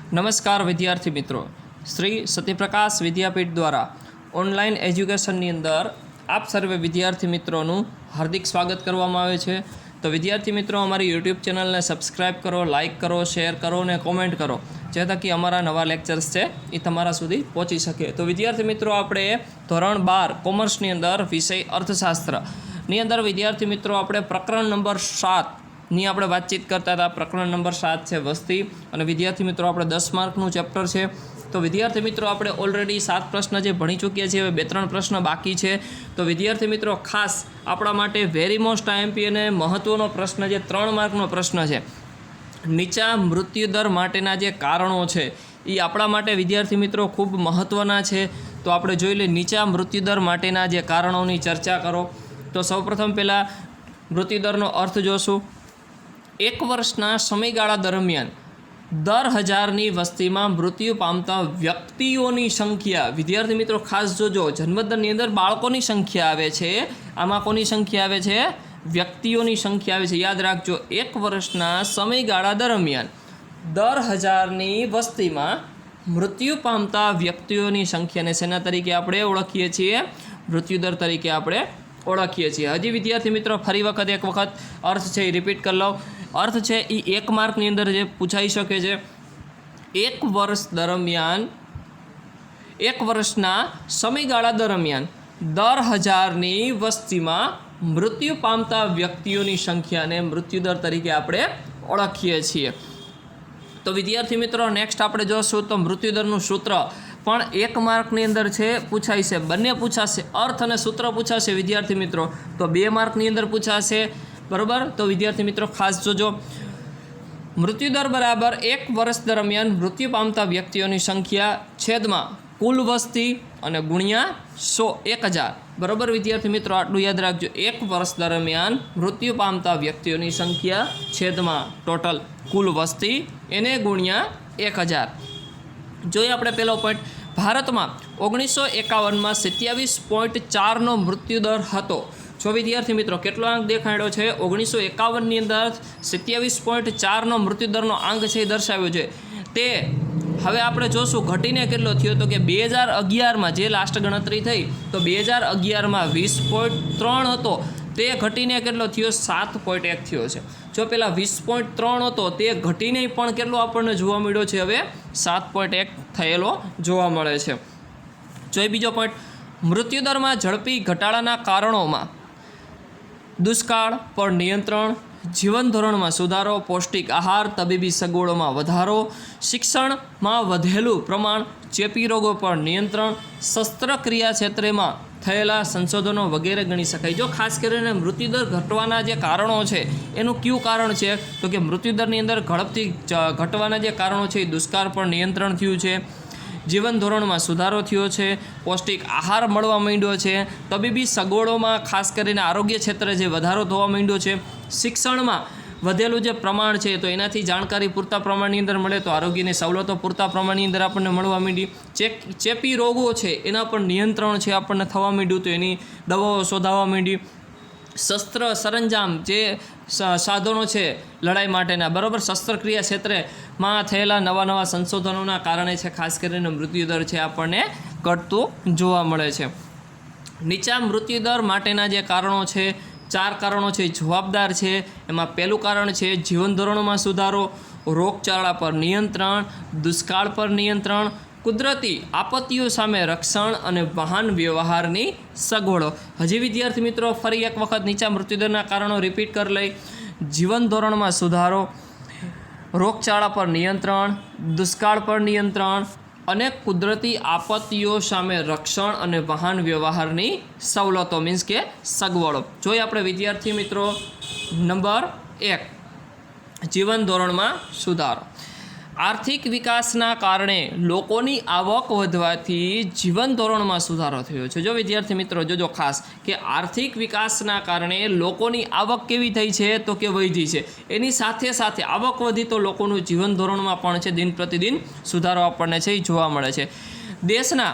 નમસ્કાર વિદ્યાર્થી મિત્રો, શ્રી સત્યપ્રકાશ વિદ્યાપીઠ દ્વારા ઓનલાઈન એજ્યુકેશનની અંદર આપ સર્વે વિદ્યાર્થી મિત્રોનું હાર્દિક સ્વાગત કરવામાં આવે છે। તો વિદ્યાર્થી મિત્રો, અમારી યુટ્યુબ ચેનલને સબસ્ક્રાઈબ કરો, લાઇક કરો, શેર કરો અને કોમેન્ટ કરો, જે થકી અમારા નવા લેક્ચર્સ છે એ તમારા સુધી પહોંચી શકે। તો વિદ્યાર્થી મિત્રો, આપણે ધોરણ 12 કોમર્સની અંદર વિષય અર્થશાસ્ત્રની અંદર વિદ્યાર્થી મિત્રો આપણે પ્રકરણ નંબર 7ની આપણે વાતચીત કરતા હતા। પ્રકરણ નંબર 7 છે વસ્તી, અને વિદ્યાર્થી મિત્રો આપણે 10 માર્કનું ચેપ્ટર છે। તો વિદ્યાર્થી મિત્રો આપણે ઓલરેડી 7 પ્રશ્ન જે ભણી ચૂક્યા છીએ, હવે 2-3 પ્રશ્ન બાકી છે। તો વિદ્યાર્થી મિત્રો, ખાસ આપણા માટે વેરી મોસ્ટ આઈએમપી અને મહત્ત્વનો પ્રશ્ન જે 3 માર્કનો પ્રશ્ન છે, નીચા મૃત્યુદર માટેના જે કારણો છે એ આપણા માટે વિદ્યાર્થી મિત્રો ખૂબ મહત્ત્વના છે। તો આપણે જોઈ લઈએ, નીચા મૃત્યુદર માટેના જે કારણોની ચર્ચા કરો। તો સૌપ્રથમ પહેલાં મૃત્યુદરનો અર્થ જોશું। 1 વર્ષના સમયગાળા દરમિયાન દર 1000ની વસ્તીમાં મૃત્યુ પામતા વ્યક્તિઓની સંખ્યા, વિદ્યાર્થી મિત્રો ખાસ જોજો, જન્મદરની અંદર બાળકોની સંખ્યા આવે છે, આમાં કોની સંખ્યા આવે છે? વ્યક્તિઓની સંખ્યા આવે છે। યાદ રાખજો, 1 વર્ષના સમયગાળા દરમિયાન દર 1000ની વસ્તીમાં મૃત્યુ પામતા વ્યક્તિઓની સંખ્યાને શેના તરીકે આપણે ઓળખીએ છીએ? મૃત્યુદર તરીકે આપણે ઓળખીએ છીએ। હજી વિદ્યાર્થી મિત્રો ફરી વખત એક વખત અર્થ છે એ રિપીટ કરી લઉં। અર્થ છે એ 1 માર્કની અંદર જે પૂછાઈ શકે છે, 1 વર્ષ દરમિયાન, 1 વર્ષના સમયગાળા દરમિયાન દર 1000ની વસ્તીમાં મૃત્યુ પામતા વ્યક્તિઓની સંખ્યાને મૃત્યુદર તરીકે આપણે ઓળખીએ છીએ। તો વિદ્યાર્થી મિત્રો નેક્સ્ટ આપણે જોશું તો મૃત્યુદરનું સૂત્ર પણ 1 માર્કની અંદર છે, પૂછાય છે, બંને પૂછાશે, અર્થ અને સૂત્ર પૂછાશે વિદ્યાર્થી મિત્રો, તો 2 માર્કની અંદર પૂછાશે, બરાબર। તો વિદ્યાર્થી મિત્રો ખાસ જોજો, મૃત્યુદર બરાબર 1 વર્ષ દરમિયાન મૃત્યુ પામતા વ્યક્તિઓની સંખ્યા છેદમાં કુલ વસ્તી અને ગુણ્યા 1000, બરાબર વિદ્યાર્થી મિત્રો, આટલું યાદ રાખજો। 1 વર્ષ દરમિયાન મૃત્યુ પામતા વ્યક્તિઓની સંખ્યા છેદમાં ટોટલ કુલ વસ્તી એને ગુણ્યા 1000। જોઈએ આપણે પહેલો પોઈન્ટ, ભારતમાં 1951માં 27.4નો મૃત્યુદર હતો। જો વિદ્યાર્થી મિત્રો કેટલો આંક દેખાડ્યો છે? 1951ની અંદર 27.4નો મૃત્યુદરનો આંક છે એ દર્શાવ્યો છે। તે હવે આપણે જોશું ઘટીને કેટલો થયો, તો કે 2011માં જે લાસ્ટ ગણતરી થઈ તો 2011માં 20.3 હતો, તે ઘટીને કેટલો થયો? 7.1 થયો છે। જો પહેલાં 20.3 હતો તે ઘટીને પણ કેટલો આપણને જોવા મળ્યો છે? હવે 7.1 થયેલો જોવા મળે છે। જોઈએ બીજો પોઈન્ટ, મૃત્યુદરમાં ઝડપી ઘટાડાના કારણોમાં દુષ્કાળ પર નિયંત્રણ, જીવન ધોરણમાં સુધારો, પૌષ્ટિક આહાર, તબીબી સગવડોમાં વધારો, શિક્ષણમાં વધેલું પ્રમાણ, ચેપી રોગો પર નિયંત્રણ, શસ્ત્રક્રિયા ક્ષેત્રમાં થયેલા સંશોધનો વગેરે ગણી શકાય। જો ખાસ કરીને મૃત્યુદર ઘટવાના જે કારણો છે એનું કયું કારણ છે? તો કે મૃત્યુદરની અંદર ઝડપથી ઘટવાના જે કારણો છે એ દુષ્કાળ પર નિયંત્રણ થયું છે, જીવન ધોરણમાં સુધારો થયો છે, પૌષ્ટિક આહાર મળવા માંડ્યો છે, તબીબી સગવડોમાં ખાસ કરીને આરોગ્ય ક્ષેત્રે જે વધારો થવા માંડ્યો છે, શિક્ષણમાં વધેલું જે પ્રમાણ છે તો એનાથી જાણકારી પૂરતા પ્રમાણની અંદર મળે તો આરોગ્યની સવલતો પૂરતા પ્રમાણની અંદર આપણને મળવા માંડી, ચેપી રોગો છે એના પર નિયંત્રણ છે આપણને થવા માંડ્યું તો એની દવાઓ શોધાવા માંડી, શસ્ત્ર સરંજામ જે સાધનો છે લડાઈ માટેના, બરાબર, શસ્ત્રક્રિયા ક્ષેત્રેમાં થયેલા નવા સંશોધનોના કારણે છે ખાસ કરીને મૃત્યુદર છે આપણને ઘટતું જોવા મળે છે। નીચા મૃત્યુદર માટેના જે કારણો છે, 4 કારણો છે જવાબદાર છે। એમાં પહેલું કારણ છે જીવન ધોરણમાં સુધારો, રોગચાળા પર નિયંત્રણ, દુષ્કાળ પર નિયંત્રણ, કુદરતી આપત્તિઓ સામે રક્ષણ અને વાહન વ્યવહારની સગવડો। હજી વિદ્યાર્થી મિત્રો ફરી એક વખત નીચા મૃત્યુદરના કારણો રિપીટ કરી લઈ, જીવન ધોરણમાં સુધારો, રોગચાળા પર નિયંત્રણ, દુષ્કાળ પર નિયંત્રણ અને કુદરતી આપત્તિઓ સામે રક્ષણ અને વાહન વ્યવહારની સવલતો, મીન્સ કે સગવડો। જોઈએ આપણે વિદ્યાર્થી મિત્રો નંબર 1, જીવન ધોરણમાં સુધારો। આર્થિક વિકાસના કારણે લોકોની આવક વધવાથી જીવન ધોરણમાં સુધારો થયો છે। જો વિદ્યાર્થી મિત્રો જોજો ખાસ કે આર્થિક વિકાસના કારણે લોકોની આવક કેવી થઈ છે? તો કે વધી છે। એની સાથે સાથે આવક વધી તો લોકોનું જીવન ધોરણમાં પણ છે દિન પ્રતિદિન સુધારો આપણને છે એ જોવા મળે છે। દેશના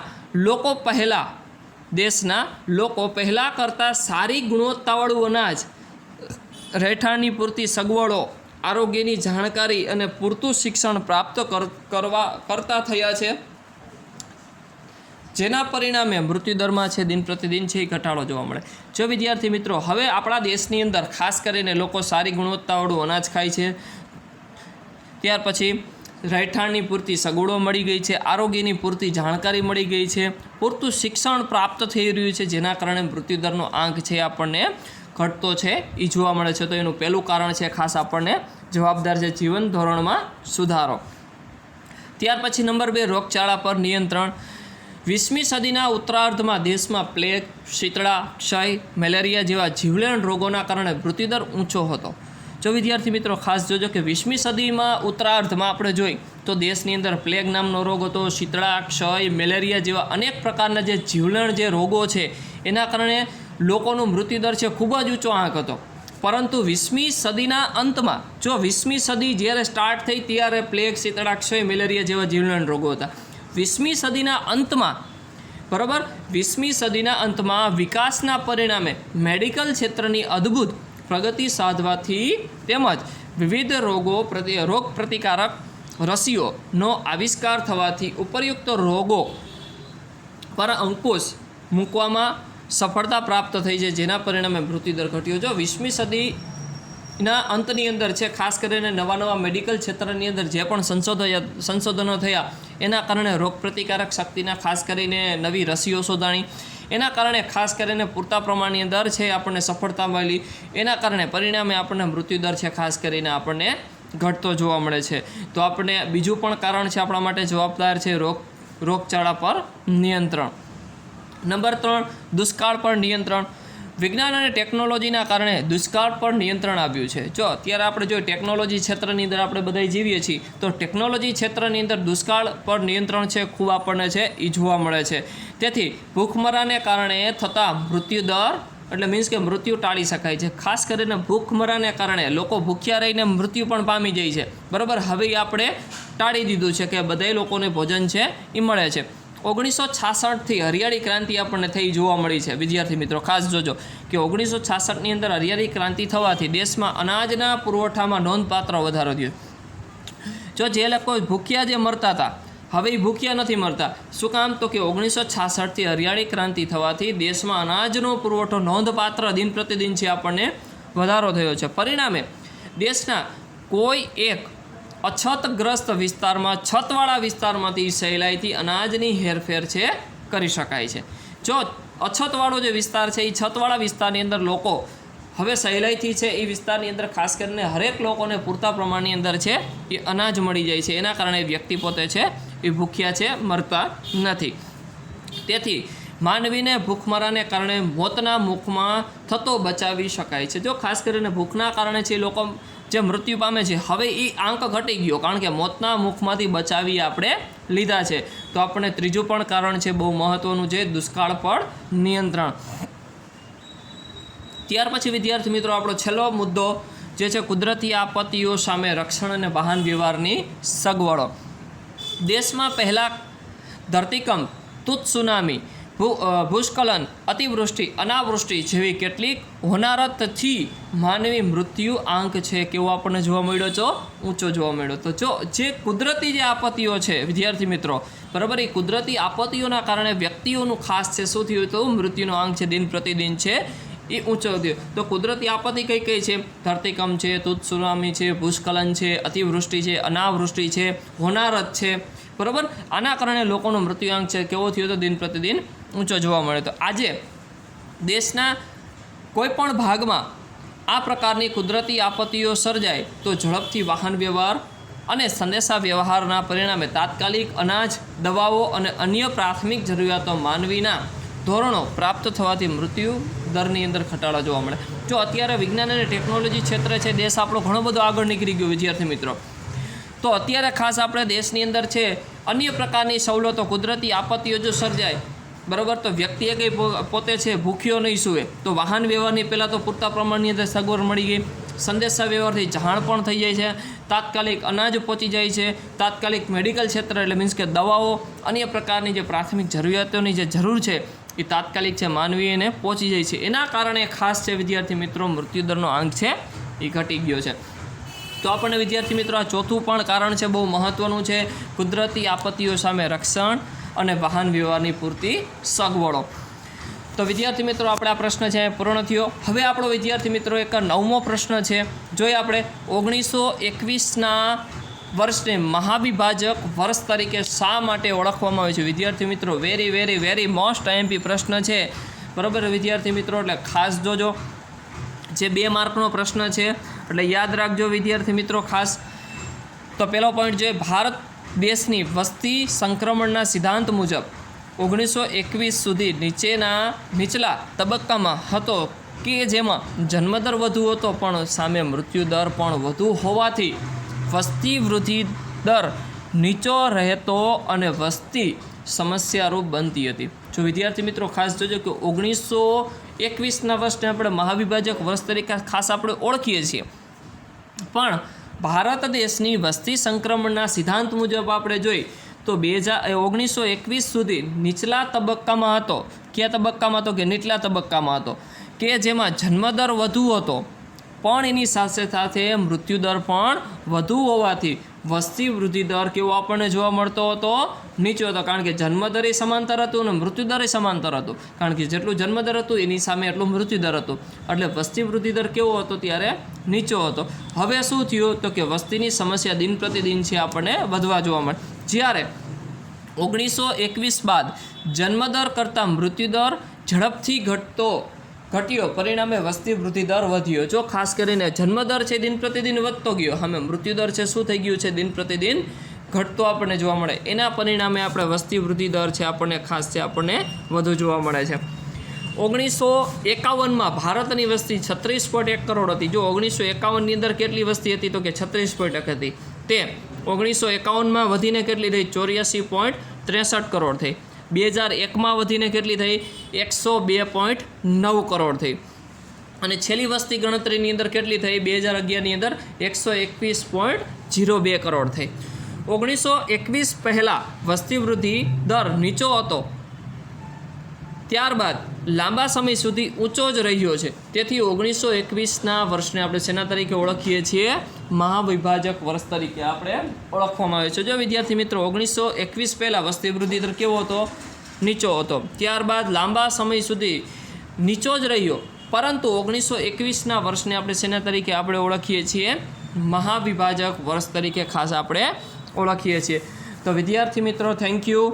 લોકો પહેલાં કરતાં સારી ગુણવત્તાવાળું અનાજ, રહેઠાણની પૂરતી સગવડો આરોગ્યની જાણકારી અને પૂરતું શિક્ષણ પ્રાપ્ત કરતા થયા છે, જેના પરિણામે મૃત્યુદરમાં છે દિન પ્રતિદિન છે એ ઘટાડો જોવા મળે. જો વિદ્યાર્થી મિત્રો હવે આપણા દેશની અંદર ખાસ કરીને લોકો સારી ગુણવત્તાવાળું અનાજ ખાય છે, ત્યાર પછી રહેઠાણની પૂરતી સગવડો મળી ગઈ છે, આરોગ્યની પૂરતી જાણકારી મળી ગઈ છે, પૂરતું શિક્ષણ પ્રાપ્ત થઈ રહ્યું છે, જેના કારણે મૃત્યુદરનો આંક છે આપણને ઘટતો છે એ જોવા મળે છે. તો એનું પહેલું કારણ છે ખાસ આપણને જવાબદાર છે જીવન ધોરણમાં સુધારો. ત્યાર પછી નંબર 2, રોગચાળા પર નિયંત્રણ. 20મી સદીના ઉત્તરાર્ધમાં દેશમાં પ્લેગ, શીતળા, ક્ષય, મેલેરિયા જેવા જીવલેણ રોગોના કારણે મૃત્યુદર ઊંચો હતો. જો વિદ્યાર્થી મિત્રો ખાસ જોજો કે 20મી સદીમાં ઉત્તરાર્ધમાં આપણે જોઈ તો દેશની અંદર પ્લેગ નામનો રોગ હતો, શીતળા, ક્ષય, મેલેરિયા જેવા અનેક પ્રકારના જે જીવલેણ જે રોગો છે એના કારણે લોકોનો મૃત્યુદર છે ખૂબ જ ઊંચો આંક હતો. પરંતુ 20મી સદીના અંતમાં, જો 20મી સદી જ્યારે સ્ટાર્ટ થઈ ત્યારે પ્લેગ, શીતળા, ક્ષય, મેલેરિયા જેવા જીવલેણ રોગો હતા. 20મી સદીના અંતમાં, બરાબર, 20મી સદીના અંતમાં વિકાસના પરિણામે મેડિકલ ક્ષેત્રની અદ્ભુત પ્રગતિ સાધવાથી તેમજ વિવિધ રોગ પ્રતિકારક રસીઓનો આવિષ્કાર થવાથી ઉપયુક્ત રોગો પર અંકુશ મૂકવામાં સફળતા પ્રાપ્ત થઈ છે, જેના પરિણામે મૃત્યુદર ઘટ્યો. જો 20મી સદીના અંતની અંદર છે ખાસ કરીને નવા મેડિકલ ક્ષેત્રની અંદર જે પણ સંશોધનો થયા એના કારણે રોગ પ્રતિકારક શક્તિના ખાસ કરીને નવી રસીઓ શોધાણી, એના કારણે ખાસ કરીને પૂરતા પ્રમાણની અંદર છે આપણને સફળતા મળી, એના કારણે પરિણામે આપણને મૃત્યુદર છે ખાસ કરીને આપણને ઘટતો જોવા મળે છે. તો આપણે બીજું પણ કારણ છે આપણા માટે જવાબદાર છે રોગચાળા પર નિયંત્રણ. નંબર 3, દુષ્કાળ પર નિયંત્રણ. વિજ્ઞાન અને ટેકનોલોજીના કારણે દુષ્કાળ પર નિયંત્રણ આવ્યું છે. જો અત્યારે આપણે જો ટેકનોલોજી ક્ષેત્રની અંદર આપણે બધા જીવીએ છીએ તો ટેકનોલોજી ક્ષેત્રની અંદર દુષ્કાળ પર નિયંત્રણ છે ખૂબ આપણને છે એ જોવા મળે છે. તેથી ભૂખમરાને કારણે થતા મૃત્યુદર એટલે મીન્સ કે મૃત્યુ ટાળી શકાય છે. ખાસ કરીને ભૂખમરાને કારણે લોકો ભૂખ્યા રહીને મૃત્યુ પણ પામી જાય છે, બરાબર. હવે આપણે ટાળી દીધું છે કે બધાય લોકોને ભોજન છે એ મળે છે. 1966થી હરિયાળી ક્રાંતિ આપણને થઈ જોવા મળી છે. વિદ્યાર્થી મિત્રો ખાસ જોજો કે 1966ની અંદર હરિયાળી ક્રાંતિ થવાથી દેશમાં અનાજના પુરવઠામાં નોંધપાત્ર વધારો થયો. જો જે લોકો ભૂખ્યા જે મરતા હતા હવે એ ભૂખ્યા નથી મરતા. શું કામ? તો કે 1966થી હરિયાળી ક્રાંતિ થવાથી દેશમાં અનાજનો પુરવઠો નોંધપાત્ર દિન પ્રતિદિન છે આપણને વધારો થયો છે. પરિણામે દેશના કોઈ એક અછતગ્રસ્ત વિસ્તારમાં, છતવાળા વિસ્તારમાંથી સહેલાઈથી અનાજની હેરફેર છે કરી શકાય છે. જો અછતવાળો જે વિસ્તાર છે એ છતવાળા વિસ્તારની અંદર લોકો હવે સહેલાઈથી છે એ વિસ્તારની અંદર ખાસ કરીને હરેક લોકોને પૂરતા પ્રમાણની અંદર છે એ અનાજ મળી જાય છે. એના કારણે વ્યક્તિ પોતે છે એ ભૂખ્યા છે મરતા નથી. તેથી માનવીને ભૂખમરાને કારણે મોતના મુખમાં થતો બચાવી શકાય છે. જો ખાસ કરીને ભૂખના કારણે છે લોકો જે મૃત્યુ પામે છે હવે એ આંક ઘટી ગયો, કારણ કે મોતના મુખમાંથી બચાવી આપણે લીધા છે. તો આપણે ત્રીજું પણ કારણ છે બહુ મહત્ત્વનું છે, દુષ્કાળ પર નિયંત્રણ. ત્યાર પછી વિદ્યાર્થી મિત્રો આપણો છેલ્લો મુદ્દો જે છે કુદરતી આપત્તિઓ સામે રક્ષણ અને વાહન વ્યવહારની સગવડો. દેશમાં પહેલાં ધરતીકંપ, તુત્સુનામી, ભૂસ્ખલન, અતિવૃષ્ટિ, અનાવૃષ્ટિ જેવી કેટલીક હોનારતથી માનવી મૃત્યુ આંક છે કેવો આપણને જોવા મળ્યો છે, ઊંચો જોવા મળ્યો. તો જો જે કુદરતી જે આપત્તિઓ છે વિદ્યાર્થી મિત્રો, બરાબર, એ કુદરતી આપત્તિઓના કારણે વ્યક્તિઓનું ખાસ છે શું થયું તો મૃત્યુનો આંક છે દિન પ્રતિદિન છે એ ઊંચો થયો. તો કુદરતી આપત્તિ કઈ કઈ છે? ધરતીકંપ છે, તુત્સુનામી છે, ભૂસ્ખલન છે, અતિવૃષ્ટિ છે, અનાવૃષ્ટિ છે, હોનારત છે, બરાબર. આના કારણે લોકોનો મૃત્યુઆંક છે કેવો થયો તો દિન પ્રતિદિન ઊંચો જોવા મળે. તો આજે દેશના કોઈ પણ ભાગમાં આ પ્રકારની કુદરતી આપત્તિઓ સર્જાય તો ઝડપથી વાહન વ્યવહાર અને સંદેશા વ્યવહારના પરિણામે તાત્કાલિક અનાજ, દવાઓ અને અન્ય પ્રાથમિક જરૂરિયાતો માનવીના ધોરણો પ્રાપ્ત થવાથી મૃત્યુ દરની અંદર ઘટાડો જોવા મળે. જો અત્યારે વિજ્ઞાન અને ટેકનોલોજી ક્ષેત્રે છે દેશ આપણો ઘણો બધો આગળ નીકળી ગયો વિદ્યાર્થી મિત્રો. તો અત્યારે ખાસ આપણે દેશની અંદર છે અન્ય પ્રકારની સવલતો, કુદરતી આપત્તિઓ જો સર્જાય, બરાબર, તો વ્યક્તિએ કંઈ પોતે છે ભૂખ્યો નહીં સૂવે તો વાહન વ્યવહારની પહેલાં તો પૂરતા પ્રમાણની અંદર સગવડ મળી ગઈ. સંદેશા વ્યવહારથી જાણ પણ થઈ જાય છે, તાત્કાલિક અનાજ પહોંચી જાય છે, તાત્કાલિક મેડિકલ ક્ષેત્ર એટલે મીન્સ કે દવાઓ, અન્ય પ્રકારની જે પ્રાથમિક જરૂરિયાતોની જે જરૂર છે એ તાત્કાલિક છે માનવીને પહોંચી જાય છે. એના કારણે ખાસ છે વિદ્યાર્થી મિત્રો મૃત્યુદરનો આંક છે એ ઘટી ગયો છે. તો આપણને વિદ્યાર્થી મિત્રો આ ચોથું પણ કારણ છે, બહુ મહત્ત્વનું છે, કુદરતી આપત્તિઓ સામે રક્ષણ અને વાહન વ્યવહારની પૂરતી સગવડો. તો વિદ્યાર્થી મિત્રો આપણે આ પ્રશ્ન છે પૂર્ણ થયો. હવે આપણો વિદ્યાર્થી મિત્રો એક 9મો પ્રશ્ન છે. જોઈએ આપણે 1921ના વર્ષને મહાવિભાજક વર્ષ તરીકે શા માટે ઓળખવામાં આવે છે? વિદ્યાર્થી મિત્રો very very very most IMP પ્રશ્ન છે, બરાબર વિદ્યાર્થી મિત્રો, એટલે ખાસ જોજો. જે 2 માર્કનો પ્રશ્ન છે એટલે યાદ રાખજો વિદ્યાર્થી મિત્રો ખાસ. તો પહેલો પોઈન્ટ જોઈએ, ભારત દેશની વસ્તી સંક્રમણના સિદ્ધાંત મુજબ 1921 સુધી નીચલા તબક્કામાં હતો કે જેમાં જન્મદર વધુ હતો પણ સામે મૃત્યુદર પણ વધુ હોવાથી વસ્તી વૃદ્ધિ દર નીચો રહેતો અને વસ્તી સમસ્યારૂપ બનતી હતી. જો વિદ્યાર્થી મિત્રો ખાસ જોજો કે 1921ના વર્ષને આપણે મહાવિભાજક વર્ષ તરીકે ખાસ આપણે ઓળખીએ છીએ, પણ ભારત દેશની વસ્તી સંક્રમણના સિદ્ધાંત મુજબ આપણે જોઈ તો 1921 સુધી નીચલા તબક્કામાં હતો. કયા તબક્કામાં હતો? કે નીચલા તબક્કામાં હતો, કે જેમાં જન્મદર વધુ હતો પણ એની સાથે સાથે મૃત્યુદર પણ વધુ હોવાથી વસ્તી વૃદ્ધિ દર કેવો આપણને જોવા મળતો હતો? નીચો હતો. કારણ કે જન્મદર એ સમાંતર હતું અને મૃત્યુદર એ સમાંતર હતું. કારણ કે જેટલું જન્મદર હતું એની સામે એટલું મૃત્યુદર હતું, એટલે વસ્તી વૃદ્ધિ દર કેવો હતો? ત્યારે નીચો હતો. હવે શું થયું? તો કે વસ્તીની સમસ્યા દિન પ્રતિદિન છે આપણને વધવા જોવા મળે. જ્યારે 1921 બાદ જન્મદર કરતાં મૃત્યુદર ઝડપથી ઘટ્યો, પરિણામે વસ્તી વૃદ્ધિ દર વધ્યો. જો ખાસ કરીને જન્મદર છે દિન પ્રતિદિન વધતો ગયો, હવે મૃત્યુદર છે શું થઈ ગયું છે? દિન પ્રતિદિન ઘટતો આપણને જોવા મળે. એના પરિણામે આપણે વસ્તી વૃદ્ધિ દર છે આપણને ખાસ છે આપણને વધુ જોવા મળે છે. 1951માં ભારતની વસ્તી 36.1 કરોડ હતી. જો 1951ની અંદર કેટલી વસ્તી હતી? તો કે 36.1 હતી. તે 1951માં વધીને કેટલી થઈ? 84.63 કરોડ થઈ. 2001માં વધીને કેટલી થઈ? 102.9 કરોડ થઈ. અને છેલ્લી વસ્તી ગણતરીની અંદર કેટલી થઈ? 2011ની અંદર 121.02 કરોડ થઈ. 1921 પહેલાં વસ્તી વૃદ્ધિ દર નીચો હતો, ત્યારબાદ લાંબા સમય સુધી ઊંચો જ રહ્યો છે. તેથી 1921ના વર્ષને આપણે શેના તરીકે ઓળખીએ છીએ? મહાવિભાજક વર્ષ તરીકે આપણે ઓળખવામાં આવે છે. જો વિદ્યાર્થી મિત્રો 1921 પહેલાં વસ્તી વૃદ્ધિ દર કેવો હતો? નીચો હતો. ત્યારબાદ લાંબા સમય સુધી નીચો જ રહ્યો, પરંતુ 1921ના વર્ષને આપણે શેના તરીકે આપણે ઓળખીએ છીએ? મહાવિભાજક વર્ષ તરીકે ખાસ આપણે ઓળખીએ છીએ. તો વિદ્યાર્થી મિત્રો થેન્ક યુ.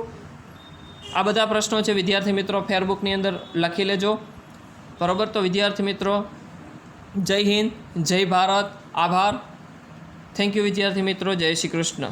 આ બધા પ્રશ્નો છે વિદ્યાર્થી મિત્રો ફેરબુકની અંદર લખી લેજો, બરાબર. તો વિદ્યાર્થી મિત્રો જય હિન્દ, જય ભારત, આભાર. થેન્ક યુ વિદ્યાર્થી મિત્રો. જય શ્રી કૃષ્ણ.